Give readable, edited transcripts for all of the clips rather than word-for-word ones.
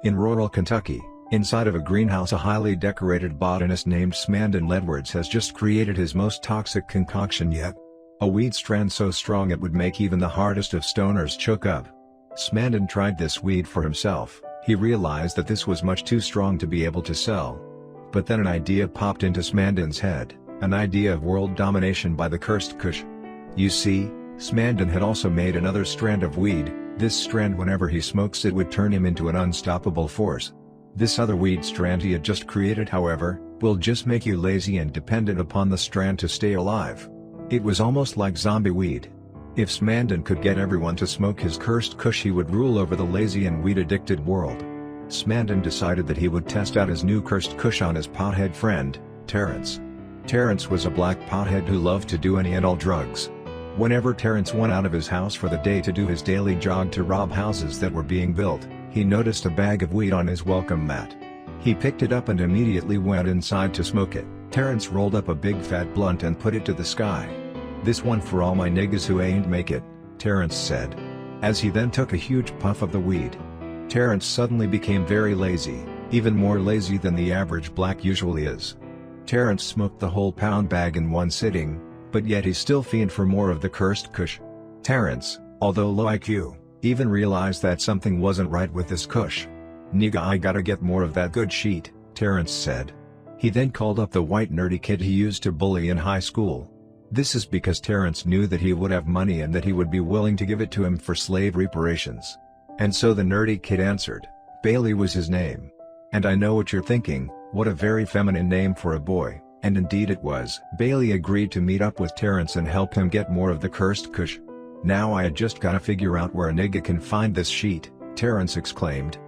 In rural Kentucky, inside of a greenhouse, a highly decorated botanist named Smandon Ledwards has just created his most toxic concoction yet. A weed strand so strong it would make even the hardest of stoners choke up. Smandon tried this weed for himself. He realized that this was much too strong to be able to sell. But then an idea popped into Smandon's head, an idea of world domination by the cursed Kush. You see, Smandon had also made another strand of weed. This strand, whenever he smokes it, would turn him into an unstoppable force. This other weed strand he had just created, however, will just make you lazy and dependent upon the strand to stay alive. It was almost like zombie weed. If Smandon could get everyone to smoke his cursed Kush, he would rule over the lazy and weed-addicted world. Smandon decided that he would test out his new cursed Kush on his pothead friend, Terrence. Terrence was a black pothead who loved to do any and all drugs. Whenever Terrence went out of his house for the day to do his daily jog to rob houses that were being built, he noticed a bag of weed on his welcome mat. He picked it up and immediately went inside to smoke it. Terrence rolled up a big fat blunt and put it to the sky. "This one for all my niggas who ain't make it," Terrence said. As he then took a huge puff of the weed. Terrence suddenly became very lazy, even more lazy than the average black usually is. Terrence smoked the whole pound bag in one sitting, but yet he still fiended for more of the cursed Kush. Terrence, although low IQ, even realized that something wasn't right with this Kush. "Nigga, I gotta get more of that good shit," Terrence said. He then called up the white nerdy kid he used to bully in high school. This is because Terrence knew that he would have money and that he would be willing to give it to him for slave reparations. And so the nerdy kid answered. Bailey was his name. And I know what you're thinking, what a very feminine name for a boy, and indeed it was. Bailey agreed to meet up with Terrence and help him get more of the cursed Kush. "Now I just gotta figure out where a nigga can find this sheet," Terrence exclaimed.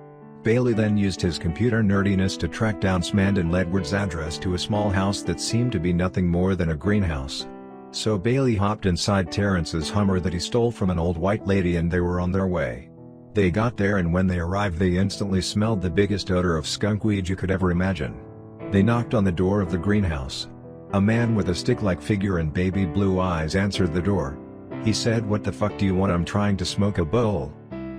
Bailey then used his computer nerdiness to track down Smandon Ledwards' address to a small house that seemed to be nothing more than a greenhouse. So Bailey hopped inside Terrence's Hummer that he stole from an old white lady and they were on their way. They got there and when they arrived they instantly smelled the biggest odor of skunkweed you could ever imagine. They knocked on the door of the greenhouse. A man with a stick-like figure and baby blue eyes answered the door. He said, "What the fuck do you want? I'm trying to smoke a bowl."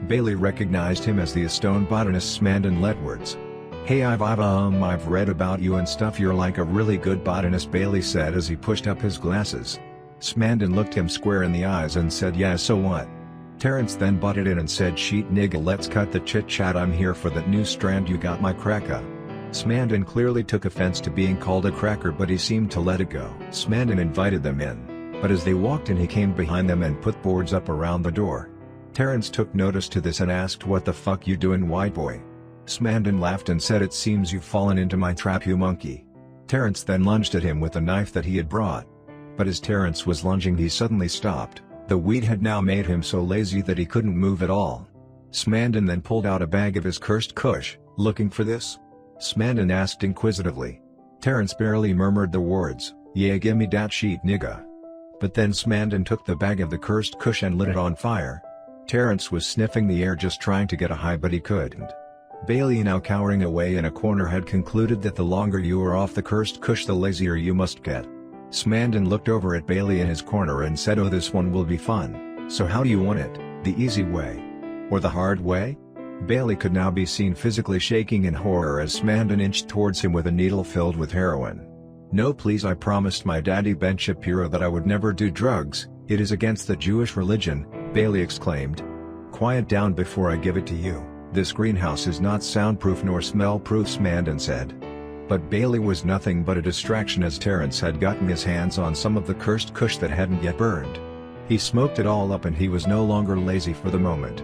Bailey recognized him as the stone botanist Smandon Ledwards. "Hey, I've read about you and stuff. You're like a really good botanist," Bailey said as he pushed up his glasses. Smandon looked him square in the eyes and said, "Yeah, so what?" Terrence then butted in and said, "Sheet nigga, let's cut the chit-chat. I'm here for that new strand you got, my cracker." Smandon clearly took offense to being called a cracker, but he seemed to let it go. Smandon invited them in, but as they walked in he came behind them and put boards up around the door. Terrence took notice to this and asked, "What the fuck you doing, white boy?" Smandon laughed and said, "It seems you've fallen into my trap, you monkey." Terrence then lunged at him with a knife that he had brought. But as Terrence was lunging he suddenly stopped. The weed had now made him so lazy that he couldn't move at all. Smandon then pulled out a bag of his cursed Kush. "Looking for this?" Smandon asked inquisitively. Terrence barely murmured the words, "Yeah, gimme dat sheet nigga." But then Smandon took the bag of the cursed Kush and lit it on fire. Terrence was sniffing the air just trying to get a high, but he couldn't. Bailey, now cowering away in a corner, had concluded that the longer you are off the cursed Kush the lazier you must get. Smandon looked over at Bailey in his corner and said, "Oh, this one will be fun. So how do you want it, the easy way? Or the hard way?" Bailey could now be seen physically shaking in horror as Smandon inched towards him with a needle filled with heroin. "No please, I promised my daddy Ben Shapiro that I would never do drugs. It is against the Jewish religion," Bailey exclaimed. "Quiet down before I give it to you. This greenhouse is not soundproof nor smell-proof," Smandon said. But Bailey was nothing but a distraction as Terrence had gotten his hands on some of the cursed Kush that hadn't yet burned. He smoked it all up and he was no longer lazy for the moment.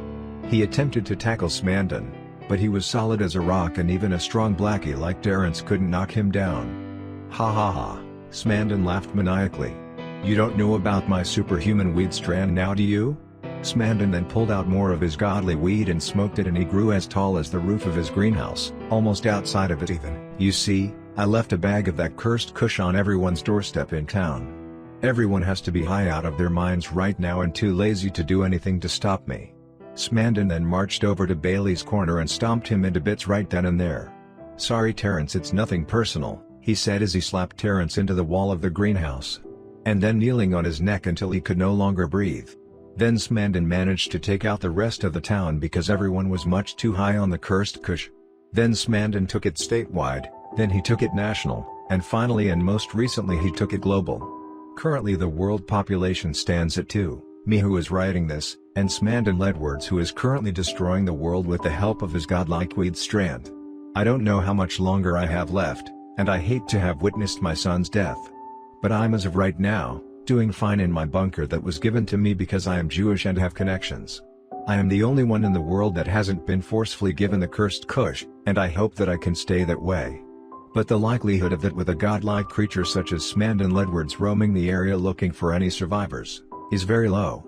He attempted to tackle Smandon, but he was solid as a rock and even a strong blackie like Terrence couldn't knock him down. "Ha ha ha," Smandon laughed maniacally. "You don't know about my superhuman weed strand now, do you?" Smandon then pulled out more of his godly weed and smoked it and he grew as tall as the roof of his greenhouse, almost outside of it even. "You see, I left a bag of that cursed Kush on everyone's doorstep in town. Everyone has to be high out of their minds right now and too lazy to do anything to stop me." Smandon then marched over to Bailey's corner and stomped him into bits right then and there. "Sorry Terrence, it's nothing personal," he said as he slapped Terrence into the wall of the greenhouse. And then kneeling on his neck until he could no longer breathe. Then Smandon managed to take out the rest of the town because everyone was much too high on the cursed Kush. Then Smandan took it statewide, then he took it national, and finally and most recently he took it global. Currently the world population stands at 2, me who is writing this, and Smandan Ledwards who is currently destroying the world with the help of his godlike weed strand. I don't know how much longer I have left, and I hate to have witnessed my son's death. But I'm as of right now, doing fine in my bunker that was given to me because I am Jewish and have connections. I am the only one in the world that hasn't been forcefully given the cursed Kush, and I hope that I can stay that way. But the likelihood of that with a godlike creature such as Smandan Ledwards roaming the area looking for any survivors, is very low.